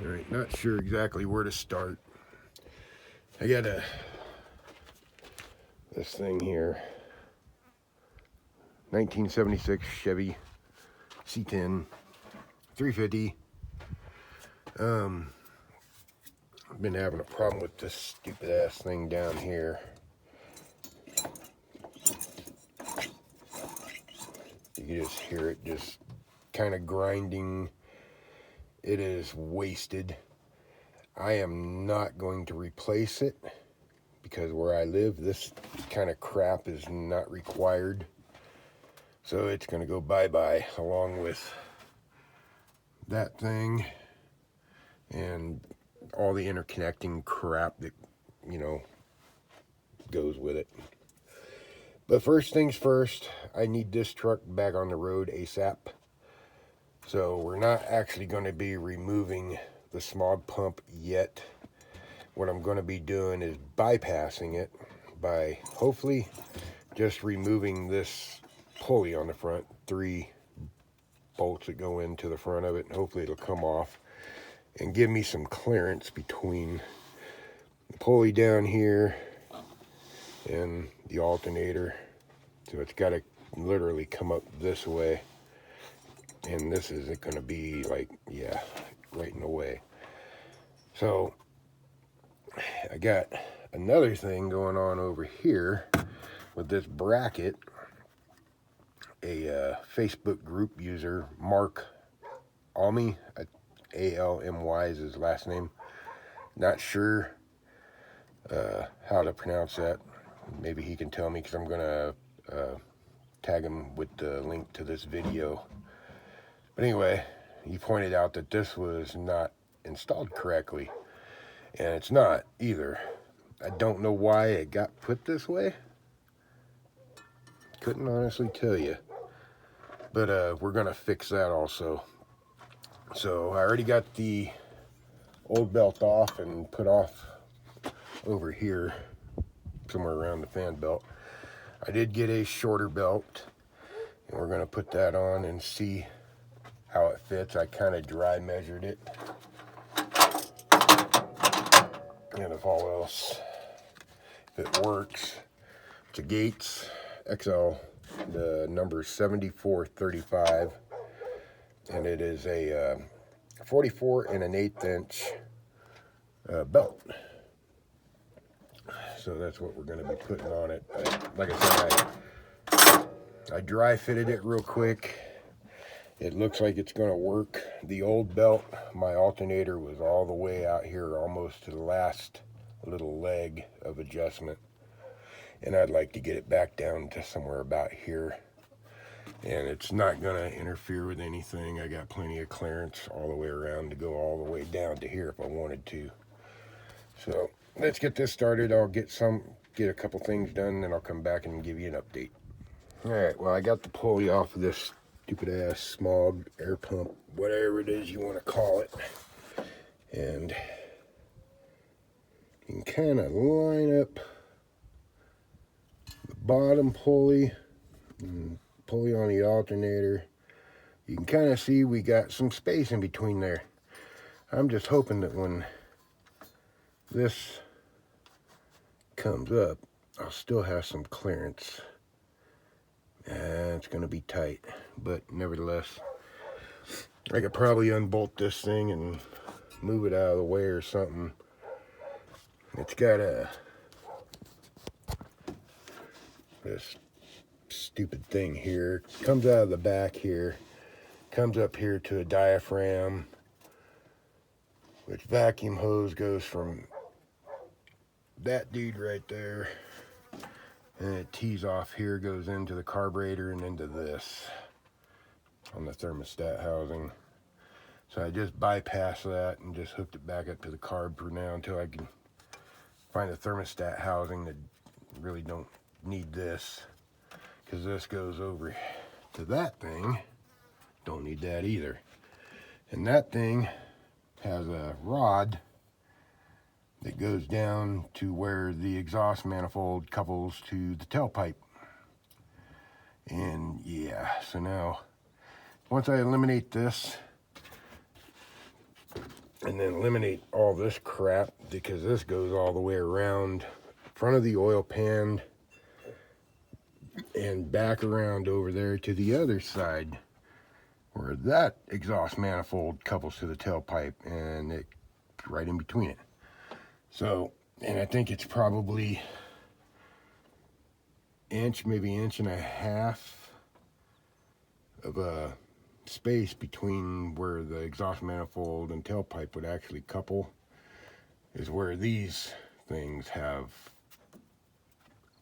All right, not sure exactly where to start. I got this thing here, 1976 Chevy C10, 350. I've been having a problem with this stupid ass thing down here. You can just hear it just kind of grinding. It is wasted. I am not going to replace it because where I live, this kind of crap is not required. So it's going to go bye-bye along with that thing and all the interconnecting crap that, you know, goes with it. But first things first, I need this truck back on the road ASAP. So we're not actually going to be removing the Smog pump yet. What I'm going to be doing is bypassing it by hopefully just removing this pulley on the front, 3 bolts that go into the front of it, and hopefully it'll come off and give me some clearance between the pulley down here and the alternator. So it's got to literally come up this way, and this isn't going to be like, yeah, right in the way. So I got another thing going on over here with this bracket. A Facebook group user, Mark Almy, A-L-M-Y is his last name. Not sure how to pronounce that. Maybe he can tell me, because I'm going to tag him with the link to this video. But anyway, he pointed out that this was not installed correctly. And it's not either. I don't know why it got put this way. Couldn't honestly tell you. But we're going to fix that also. So I already got the old belt off and put off over here, somewhere around the fan belt. I did get a shorter belt, and we're going to put that on and see how it fits. I kind of dry measured it. And if all else, if it works, it's a Gates XL. The number is 7435, and it is a 44 and an 1/8 inch belt. So that's what we're going to be putting on it. Like I said, I dry fitted it real quick. It looks like it's going to work. The old belt, my alternator was all the way out here, almost to the last little leg of adjustment. And I'd like to get it back down to somewhere about here. And it's not going to interfere with anything. I got plenty of clearance all the way around to go all the way down to here if I wanted to. So let's get this started. I'll get a couple things done, then I'll come back and give you an update. All right, well, I got the pulley off of this stupid ass Smog air pump, whatever it is you want to call it. And you can kind of line up the bottom pulley and pulley on the alternator. You can kind of see we got some space in between there. I'm just hoping that when this comes up, I'll still have some clearance. It's going to be tight, but nevertheless, I could probably unbolt this thing and move it out of the way or something. It's got this stupid thing here. Comes out of the back here, comes up here to a diaphragm, which vacuum hose goes from that dude right there, and it tees off here, goes into the carburetor and into this on the thermostat housing. So I just bypassed that and just hooked it back up to the carb for now until I can find a thermostat housing that really don't need this, because this goes over to that thing. Don't need that either. And that thing has a rod that goes down to where the exhaust manifold couples to the tailpipe. And yeah, so now once I eliminate this, and then eliminate all this crap, because this goes all the way around front of the oil pan and back around over there to the other side where that exhaust manifold couples to the tailpipe, and it's right in between it. So, and I think it's probably inch, maybe inch and a half of a space between where the exhaust manifold and tailpipe would actually couple, is where these things have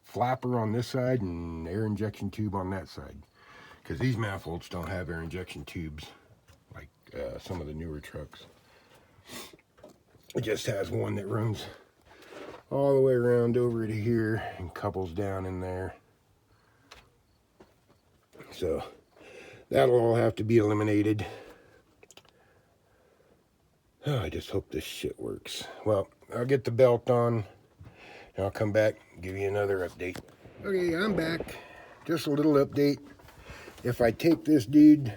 flapper on this side and air injection tube on that side, because these manifolds don't have air injection tubes like some of the newer trucks. It just has one that runs all the way around over to here and couples down in there. So that'll all have to be eliminated. Oh, I just hope this shit works. Well, I'll get the belt on and I'll come back and give you another update. Okay, I'm back. Just a little update. If I take this dude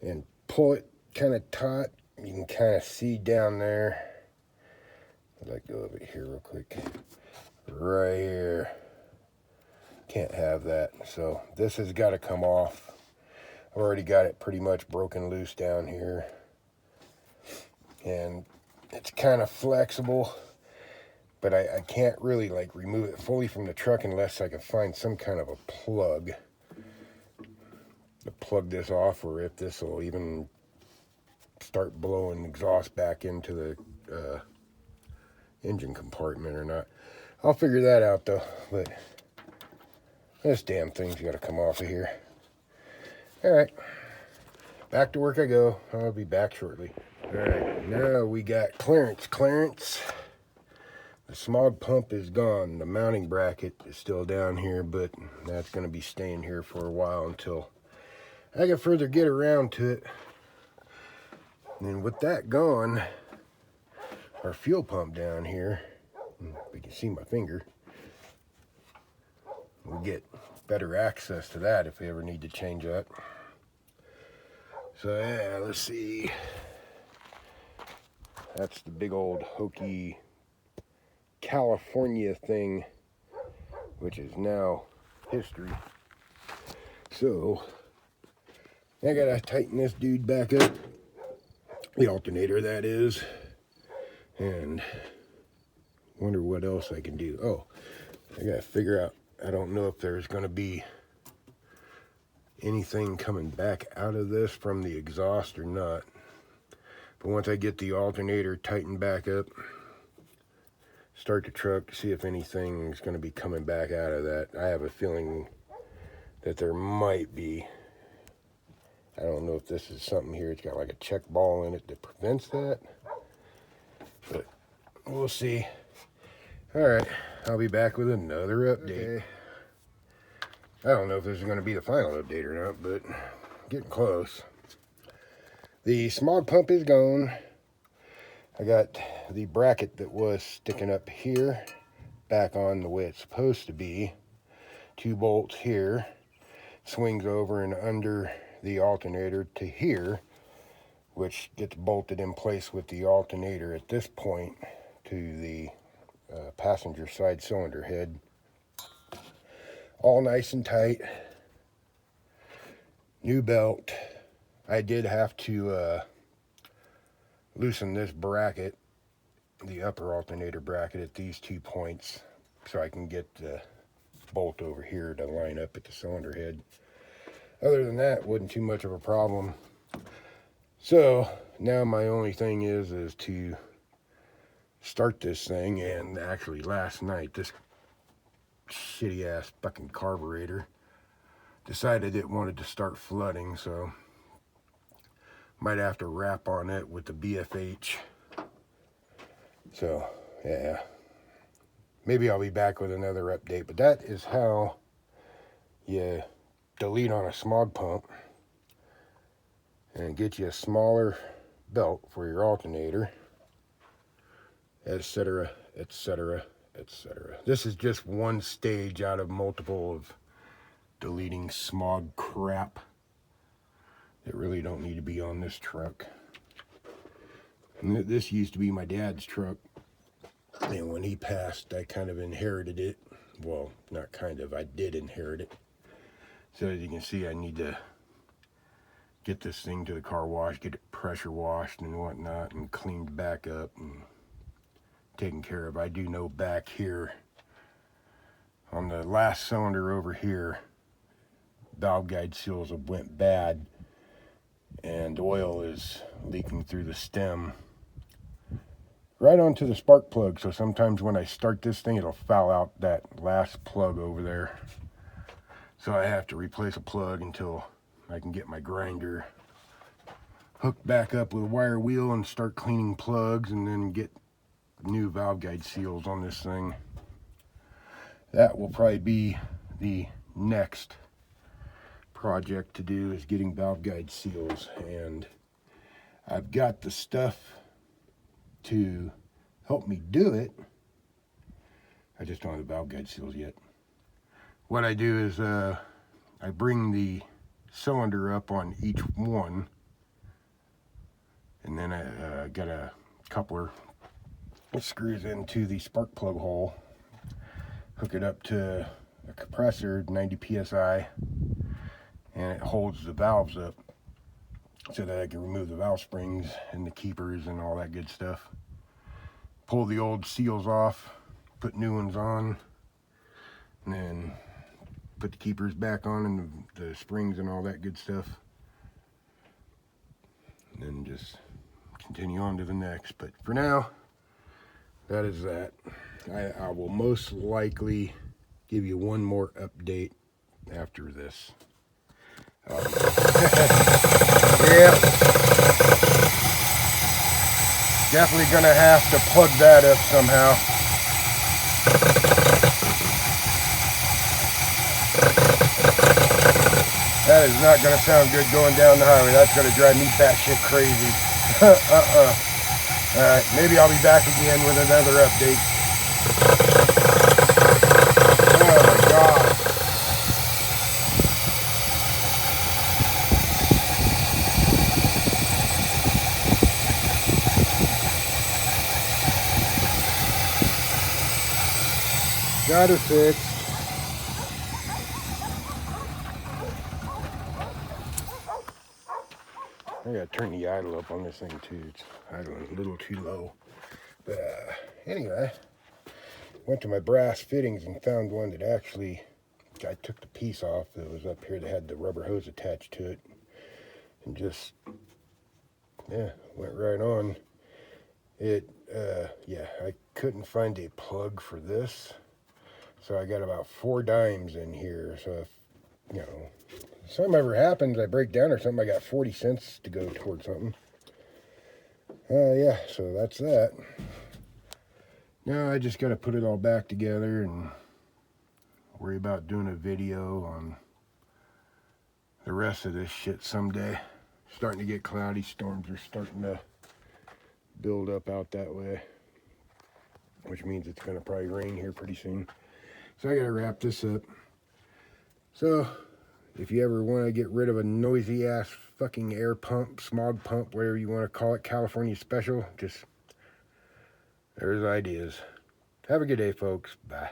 and pull it kind of taut, you can kind of see down there. I'd like to go over here real quick. Right here. Can't have that. So this has got to come off. I've already got it pretty much broken loose down here. And it's kind of flexible, but I can't really like remove it fully from the truck unless I can find some kind of a plug to plug this off, or if this will even start blowing exhaust back into the engine compartment or not. I'll figure that out though, but this damn thing's got to come off of here. Alright, back to work I go. I'll be back shortly. Alright, now we got clearance. The smog pump is gone. The mounting bracket is still down here, but that's going to be staying here for a while until I can further get around to it. And with that gone, our fuel pump down here, we can see my finger, we'll get better access to that if we ever need to change that. So yeah, let's see. That's the big old hokey California thing, which is now history. So I gotta tighten this dude back up, the alternator that is, and wonder what else I can do. Oh, I gotta figure out, I don't know if there's gonna be anything coming back out of this from the exhaust or not, but once I get the alternator tightened back up, start the truck to see if anything's going to be coming back out of that. I have a feeling that there might be. I don't know if this is something here. It's got like a check ball in it that prevents that, but we'll see. All right, I'll be back with another update. Okay. I don't know if this is going to be the final update or not, but getting close. The smog pump is gone. I got the bracket that was sticking up here back on the way it's supposed to be. 2 bolts here, swings over and under the alternator to here, which gets bolted in place with the alternator at this point to the passenger side cylinder head. All nice and tight. New belt. I did have to loosen this bracket, the upper alternator bracket, at these 2 points so I can get the bolt over here to line up at the cylinder head. Other than that, wasn't too much of a problem. So now my only thing is to start this thing, and actually last night this shitty ass fucking carburetor decided it wanted to start flooding, so might have to wrap on it with the BFH. So yeah, maybe I'll be back with another update, but that is how you delete on a smog pump and get you a smaller belt for your alternator, etc, etc, etc. This is just one stage out of multiple of deleting smog crap that really don't need to be on this truck. And this used to be my dad's truck. And when he passed, I kind of inherited it. Well, not kind of, I did inherit it. So as you can see, I need to get this thing to the car wash, get it pressure washed and whatnot, and cleaned back up and taken care of. I do know back here, on the last cylinder over here, valve guide seals have went bad, and oil is leaking through the stem right onto the spark plug. So sometimes when I start this thing, it'll foul out that last plug over there. So I have to replace a plug until I can get my grinder hooked back up with a wire wheel and start cleaning plugs, and then get new valve guide seals on this thing. That will probably be the next project to do, is getting valve guide seals. And I've got the stuff to help me do it. I just don't have the valve guide seals yet. What I do is I bring the cylinder up on each one, and then I got a coupler that screws into the spark plug hole, hook it up to a compressor, 90 psi, and it holds the valves up so that I can remove the valve springs and the keepers and all that good stuff. Pull the old seals off, put new ones on, and then put the keepers back on and the springs and all that good stuff. And then just continue on to the next. But for now, that is that. I will most likely give you one more update after this. Yeah. Definitely gonna have to plug that up somehow. That is not gonna sound good going down the highway. That's gonna drive me batshit crazy. Alright, maybe I'll be back again with another update. Oh my God. Got her fixed. I gotta turn the idle up on this thing too. It's idling a little too low. But anyway, went to my brass fittings and found one that actually, I took the piece off that was up here that had the rubber hose attached to it, and just, yeah, went right on. It, yeah, I couldn't find a plug for this, so I got about 4 dimes in here. So if, you know, something ever happens, I break down or something, I got 40 cents to go towards something. Yeah, so that's that. Now I just got to put it all back together and worry about doing a video on the rest of this shit someday. Starting to get cloudy, storms are starting to build up out that way, which means it's going to probably rain here pretty soon. So I got to wrap this up. So if you ever want to get rid of a noisy ass fucking air pump, smog pump, whatever you want to call it, California special, just, there's ideas. Have a good day, folks. Bye.